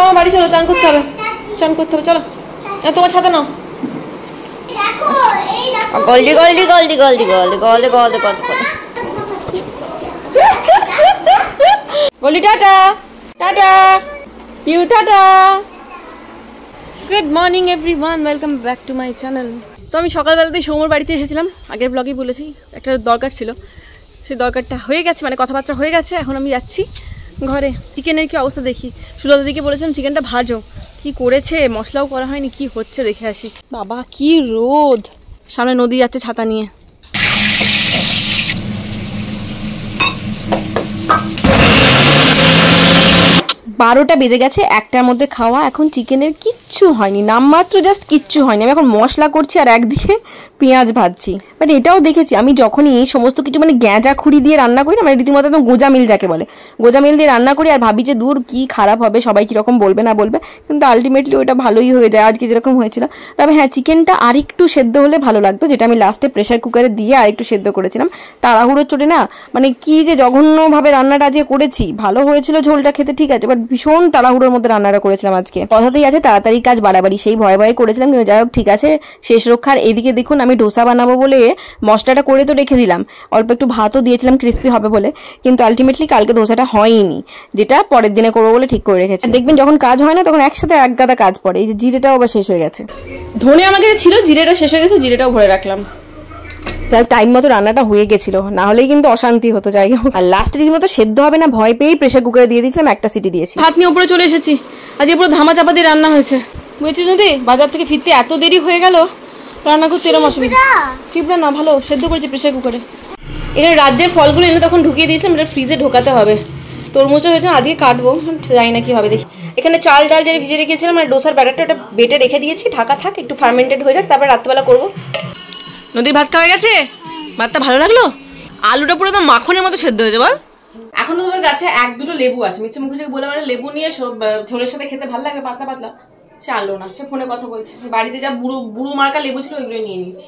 মামা বাড়ি চলো, চান করতে হবে, চান করতে হবে, চলো। তোমার ছাতা নাও। Goldie Goldie Goldie Goldie Goldie Goldie Goldie Goldie Goldie tata tata Piu tata. Good morning everyone, welcome back to my channel. তো আমি সকালবেলাতেই সৌম্যর বাড়িতে এসেছিলাম, আগের ব্লগেই বলেছি একটা দরকার ছিল, সেই দরকারটা হয়ে গেছে, মানে কথাবার্তা হয়ে গেছে। এখন আমি যাচ্ছি ঘরে। চিকেনের কি অবস্থা দেখি, সুলতাদিকে বলেছিলাম চিকেনটা ভাজো, কি করেছে, মশলাও করা হয়নি, কি হচ্ছে দেখে আসি। বাবা কি রোদ, সামনে নদী যাচ্ছে ছাতা নিয়ে। বারোটা বেজে গেছে, একটার মধ্যে খাওয়া। এখন চিকেনের কিচ্ছু হয়নি, নামমাত্র জাস্ট কিচ্ছু হয়নি। আমি এখন মশলা করছি আর একদিকে পেঁয়াজ ভাজছি। বাট এটাও দেখেছি আমি যখনই এই সমস্ত কিছু মানে গ্যাঁজা খুঁড়ি দিয়ে রান্না করি না, মানে রীতিমতো একদম গোজা মিল যাকে বলে, গোজা মিল দিয়ে রান্না করি আর ভাবি যে দূর কি খারাপ হবে, সবাই কীরকম বলবে না বলবে, কিন্তু আলটিমেটলি ওটা ভালোই হয়ে যায়। আজকে যেরকম হয়েছিল, তবে হ্যাঁ চিকেনটা আরেকটু সেদ্ধ হলে ভালো লাগতো, যেটা আমি লাস্টে প্রেশার কুকারে দিয়ে আরেকটু সেদ্ধ করেছিলাম। তাড়াহুড়ো চলে না, মানে কি যে জঘন্যভাবে রান্নাটা আজকে করেছি। ভালো হয়েছিল ঝোলটা খেতে, ঠিক আছে, বাট ভীষণ তাড়াহুড়োর মধ্যে রান্নাটা করেছিলাম আজকে। কথাতেই আছে তাড়াতাড়ি কাজ বাড়াবাড়ি, সেই ভয়ে ভয়ে করেছিলাম, কিন্তু যাই হোক ঠিক আছে, শেষ রক্ষার। এইদিকে দেখুন আমি ডোসা বানাবো বলে মশলাটা করে তো রেখে দিলাম, অল্প একটু ভাতও দিয়েছিলাম ক্রিস্পি হবে বলে, কিন্তু আলটিমেটলি কালকে ডোসাটা হয়নি, যেটা পরের দিনে করবো বলে ঠিক করে রেখেছি। দেখবেন যখন কাজ হয় না তখন একসাথে এক গাদা কাজ পড়ে। এই যে জিরেটাও আবার শেষ হয়ে গেছে, ধনে আমার কাছে ছিল, জিরেটা শেষ হয়ে গেছে, জিরেটাও ভরে রাখলাম। যাই টাইম মতো রান্নাটা হয়ে গেছিল, না হলেই কিন্তু অশান্তি হতো। যাই হোক, আর লাস্টে রীতিমতো সেদ্ধ হবে না ভয় পেয়েই প্রেশার কুকারে দিয়ে দিয়েছিলাম, একটা সিটি দিয়েছি। ভাত নিয়ে উপরে চলে এসেছি, আজকে পুরো ধামা চাপা দিয়ে রান্না হয়েছে। বুঝেছিস যদি বাজার থেকে ফিরতে এত দেরি হয়ে গেল, রান্না করতে এরকম অসুবিধা। চিপড়া না, ভালো সেদ্ধ করেছি প্রেশার কুকারে। এখানে রাজ্যের ফলগুলো এনে তখন ঢুকিয়ে দিয়েছিলাম, এটা ফ্রিজে ঢোকাতে হবে। তরমুজও হয়েছে, আজকে কাটবো, জানি না কি হবে দেখি। এখানে চাল ডাল যেটা ভিজে রেখেছিলাম, মানে ডোসার ব্যাটারটা ওটা বেটে রেখে দিয়েছি, ঢাকা থাক, একটু ফার্মেন্টেড হয়ে যাক, তারপর রাত্রেবেলা করবো। নদীর ভাত খাওয়া গেছে, ভাতটা ভালো লাগলো, আলুটা পুরো তো মাখনের মতো সেদ্ধ হয়েছে বল। এখনো তোমার গাছে এক দুটো লেবু আছে, মিচ্ছে মুখে বলে মানে লেবু নিয়ে সব ঝোলের সাথে খেতে ভালো লাগে পাতলা পাতলা, সে আনলো না, সে ফোনে কথা বলছে। বাড়িতে যা বুড়ো বুড়ো মার্কা লেবু ছিল ওইগুলো নিয়ে নিয়েছি।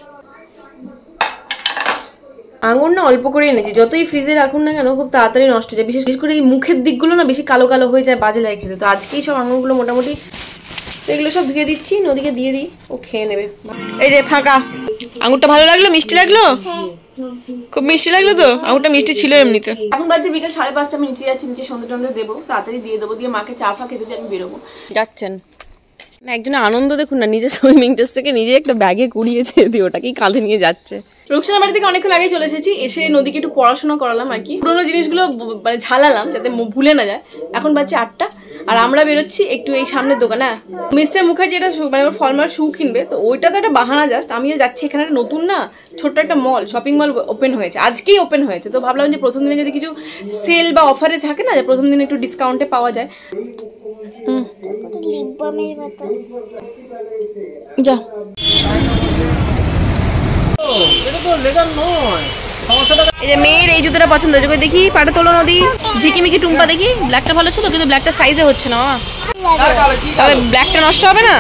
আঙুর না অল্প করে এনেছি, যতই ফ্রিজে রাখুন না কেন খুব তাড়াতাড়ি নষ্ট হয়ে যায়, বিশেষ করে এই মুখের দিকগুলো না বেশি কালো কালো হয়ে যায়, বাজে লাগে খেতে। তো আজকেই সব আঙুরগুলো মোটামুটি এগুলো সব ধুয়ে দিচ্ছি, নদীকে দিয়ে দিই, ও খেয়ে নেবে। এই যে ফাঁকা আঙুরটা ভালো লাগলো, মিষ্টি লাগলো, খুব মিষ্টি লাগলো তো, আঙুরটা মিষ্টি ছিল এমনিতে। এখন বাজছে বিকেল 5:30, আমি নিচে যাচ্ছি, নিচে সন্ধ্যে টন্ধে দেবো, তাড়াতাড়ি দিয়ে দেবো, দিয়ে মাকে চা ফা খেতে দিয়ে আমি বেরোবো। যাচ্ছেন না, একজনের আনন্দ দেখুন না, নিজে সুইমিং ড্রেস থেকে নিজে একটা ব্যাগে কুড়িয়েছে, দিয়ে ওটাকেই কাঁধে নিয়ে যাচ্ছে। রুকসানার বাড়ি থেকে অনেকক্ষণ আগে চলে এসেছি, এসে নদীকে একটু পড়াশোনা করালাম আর কি, পুরোনো জিনিসগুলো মানে ঝালালাম যাতে ভুলে না যায়। এখন বাজছে 8টা, আর আমরা বেরোচ্ছি একটু এই সামনের দোকানে, মিস্টার মুখার্জি এটা মানে ফলমার শু কিনবে, তো ওইটা তো একটা বাহানা জাস্ট। আমিও যাচ্ছি, এখানে নতুন না ছোট্ট একটা মল, শপিং মল ওপেন হয়েছে, আজকেই ওপেন হয়েছে, তো ভাবলাম যে প্রথম দিনে যদি কিছু সেল বা অফারে থাকে না, যে প্রথম দিনে একটু ডিসকাউন্টে পাওয়া যায়। যা এই যে মেয়ের এই জুতোটা পছন্দ হয়েছে, দেখি পাটা তোলো নদী, ঝিকিমিকি টুম্পা দেখি, ব্ল্যাকটা ভালো ছিল কিন্তু ব্ল্যাকটা সাইজে হচ্ছে না, তাহলে ব্ল্যাকটা নষ্ট হবে না।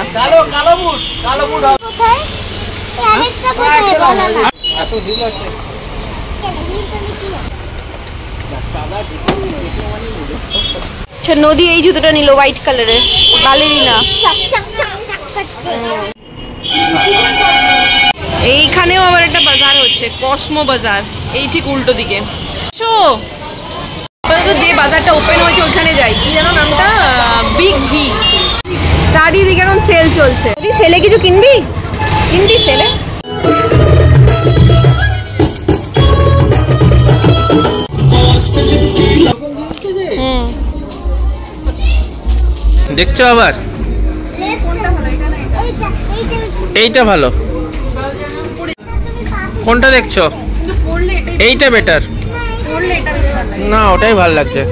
নদী এই জুতোটা নিল হোয়াইট কালারের, বালেরিনা। এইখানেও আবার একটা বাজার হচ্ছে, কসমো বাজার, এই ঠিক উল্টো দিকে। যে বাজারটা ওপেন হয়েছে ওইখানে যাই, কি জানো নামটা, বিগ ভি। চারিদিকে এখন সেল চলছে, তুই সেলে কিছু কিনবি, কিনবি সেলে। দেখছো আবার এইটা ভালো, কোনটা দেখছো? এইটা বেটার না, ওটাই ভালো লাগছে।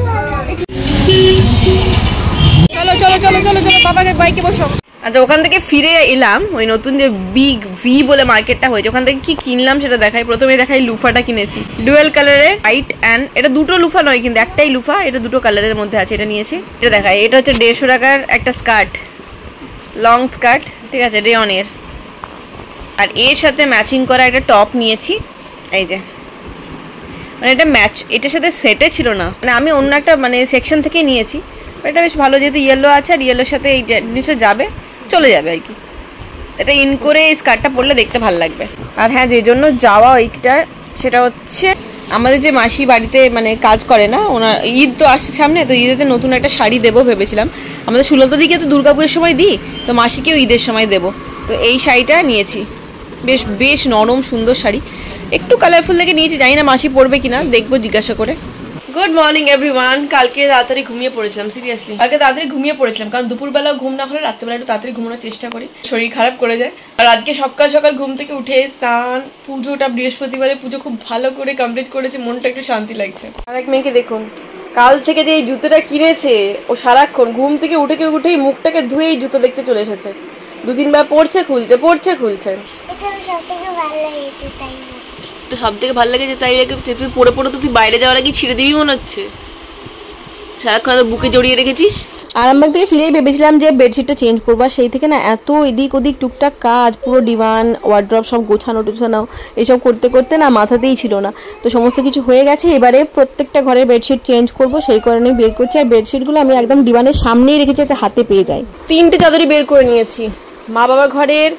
চলো চলো চলো চলো চলো, বাবাকে বাইকে বসো। আচ্ছা, ওখান থেকে ফিরে এলাম, ওই নতুন যে বিগ ভি বলে মার্কেটটা হয়েছে, ওখান থেকে কি কিনলাম সেটা দেখাই। প্রথমে দেখাই লুফাটা কিনেছি, ডুয়েল কালারের, হোয়াইট অ্যান্ড, এটা দুটো লুফা নয় কিন্তু একটাই লুফা, এটা দুটো কালারের মধ্যে আছে, এটা নিয়েছি। এটা দেখাই, এটা হচ্ছে 150 টাকার একটা স্কার্ট, লং স্কার্ট, ঠিক আছে, রেয়নের, আর এর সাথে ম্যাচিং করা একটা টপ নিয়েছি। এই যে মানে এটা ম্যাচ, এটার সাথে সেটে ছিল না, মানে আমি অন্য একটা মানে সেকশন থেকেই নিয়েছি, এটা বেশ ভালো, যেহেতু ইয়েলো আছে আর ইয়েলোর সাথে এই জিনিসটা যাবে, চলে যাবে আর কি। এটা ইন করে এই স্কার্টটা পরলে দেখতে ভালো লাগবে। আর হ্যাঁ, যে জন্য যাওয়া ওইটা সেটা হচ্ছে আমাদের যে মাসি বাড়িতে মানে কাজ করে না, ওনার ঈদ তো আসছে সামনে, তো ঈদেতে নতুন একটা শাড়ি দেবো ভেবেছিলাম। আমাদের সুলতা দিকে তো দুর্গাপুজোর সময় দিই, তো মাসিকেও ঈদের সময় দেবো। তো এই শাড়িটা নিয়েছি, বেশ বেশ নরম সুন্দর শাড়ি, একটু কালারফুল দেখে নিয়েছি, জানি না মাসি পরবে কিনা, দেখবো জিজ্ঞাসা করে। Good morning everyone. কালকে তাড়াতাড়ি ঘুমিয়ে পড়েছিলাম, সিরিয়াসলি কালকে তাড়াতাড়ি ঘুমিয়ে পড়েছিলাম, কারণ দুপুরবেলা ঘুম না হলে রাত্রেবেলা একটু তাড়াতাড়ি ঘুমানোর চেষ্টা করি, শরীর খারাপ করে যায়। আর আজকে সকাল সকাল ঘুম থেকে উঠে স্নান, পুজোটা বৃহস্পতিবারে পুজো খুব ভালো করে কমপ্লিট করেছে, মনটা একটু শান্তি লাগছে। আর এক মেয়েকে দেখুন, কাল থেকে যে এই জুতোটা কিনেছে, ও সারাক্ষণ ঘুম থেকে উঠেই মুখটাকে ধুয়ে এই জুতো দেখতে চলে এসেছে। 2-3 বার পড়ছে খুলছে, পড়ছে খুলছে। সব থেকে ভালো লেগেছে তাই তুই পড়ে পড়ে তো তুই বাইরে যাওয়ার আগে ছিঁড়ে দিবি মনে হচ্ছে, সারাক্ষণ বুকে জড়িয়ে রেখেছিস। আরামবাগ থেকে ফিরেই ভেবেছিলাম যে বেডশিটটা চেঞ্জ করবো, সেই থেকে না এত এদিক ওদিক টুকটাক কাজ, পুরো ডিভান ওয়ার্ড্রপ সব গোছানো টোছানো এসব করতে করতে না মাথাতেই ছিল না। তো সমস্ত কিছু হয়ে গেছে, এবারে প্রত্যেকটা ঘরের বেডশিট চেঞ্জ করব, সেই কারণেই বের করছি। আর বেডশিটগুলো আমি একদম ডিভানের সামনেই রেখেছি যাতে হাতে পেয়ে যায়। 3টে চাদরই বের করে নিয়েছি, মা বাবার ঘরের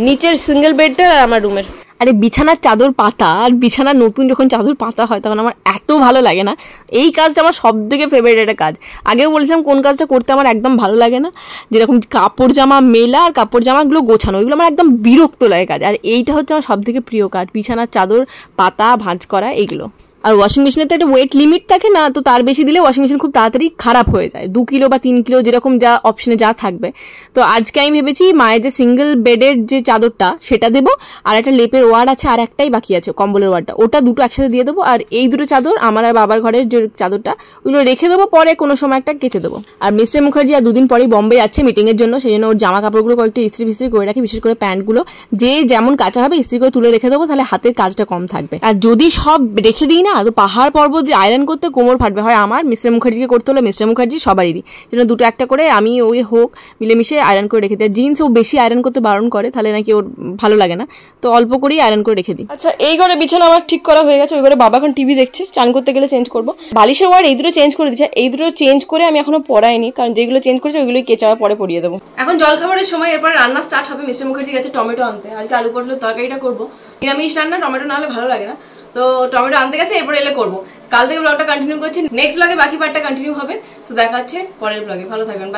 নিচের সিঙ্গেল বেডটা আর আমার রুমের। আরে বিছানার চাদর পাতা আর বিছানার নতুন যখন চাদর পাতা হয় তখন আমার এত ভালো লাগে না, এই কাজটা আমার সব থেকে ফেভারিট একটা কাজ। আগেও বলেছিলাম কোন কাজটা করতে আমার একদম ভালো লাগে না, যেরকম কাপড় জামা মেলা আর কাপড় জামাগুলো গোছানো, ওইগুলো আমার একদম বিরক্ত লাগে কাজ। আর এইটা হচ্ছে আমার সব থেকে প্রিয় কাজ, বিছানার চাদর পাতা ভাঁজ করা এইগুলো। আর ওয়াশিং মেশিনে তো একটা ওয়েট লিমিট থাকে না, তো তার বেশি দিলে ওয়াশিং মেশিন খুব তাড়াতাড়ি খারাপ হয়ে যায়, 2 কিলো বা 3 কিলো যেরকম যা অপশনে যা থাকবে। তো আজকে আমি ভেবেছি মায়ের যে সিঙ্গেল বেডের যে চাদরটা সেটা দেবো, আর একটা লেপের ওয়ার্ড আছে, আর একটাই বাকি আছে কম্বলের ওয়ার্ডটা, ওটা দুটো একসাথে দিয়ে দেবো। আর এই দুটো চাদর আমার আর বাবার ঘরের যে চাদরটা ওগুলো রেখে দেবো, পরে কোনো সময় একটা কেচে দেবো। আর মিস্টার মুখার্জি আর 2 দিন পরেই বম্বে যাচ্ছে মিটিংয়ের জন্য, সেই জন্য ওর জামা কাপড়গুলো কয়েকটা ইস্ত্রি ফিস্ত্রি করে রাখি, বিশেষ করে প্যান্টগুলো যে যেমন কাঁচা হবে ইস্ত্রি করে তুলে রেখে দেবো, তাহলে হাতের কাজটা কম থাকবে। আর যদি সব রেখে দিই না, তো পাহাড় পর্বত আয়রন করতে কোমর ফাটবে, হয় আমার, মিস্টার মুখার্জিকে করতে হলো, মিস্টার মুখার্জি সবারই, যেন দুটো একটা করে আমি ওই হোক মিলেমিশে আয়রন করে রেখে দিই। জিন্স ও বেশি আয়রন করতে বারণ করে, তাহলে নাকি ওর ভালো লাগে না, তো অল্প করেই আয়রন করে রেখে দিই। আচ্ছা, এই ঘরে বিছানা আমার ঠিক করা হয়ে গেছে, ওই ঘরে বাবা এখন টিভি দেখছে, চান করতে গেলে চেঞ্জ করবো। বালিশের ওয়ার্ড এই দুটো চেঞ্জ করে দিচ্ছে, এই দুটো চেঞ্জ করে আমি এখনো পড়াইনি, কারণ যেগুলো চেঞ্জ করেছে ওইগুলোই কেচা পরে পরিয়ে দেবো। এখন জল খাবারের সময়, এরপর রান্না স্টার্ট হবে। মিস্টার মুখার্জি গেছে টমেটো আনতে, আজকে আলু পটলের তরকারিটা করবো, নিরামিষ রান্না, টমেটো না হলে ভালো লাগে না, তো টমেটো আনতে গেছে, এরপর এলে করবো। কাল থেকে ব্লগটা কন্টিনিউ করছি, নেক্সট ব্লগে বাকি পার্টটা কন্টিনিউ হবে। তো দেখা হচ্ছে পরের ব্লগে, ভালো থাকবেন।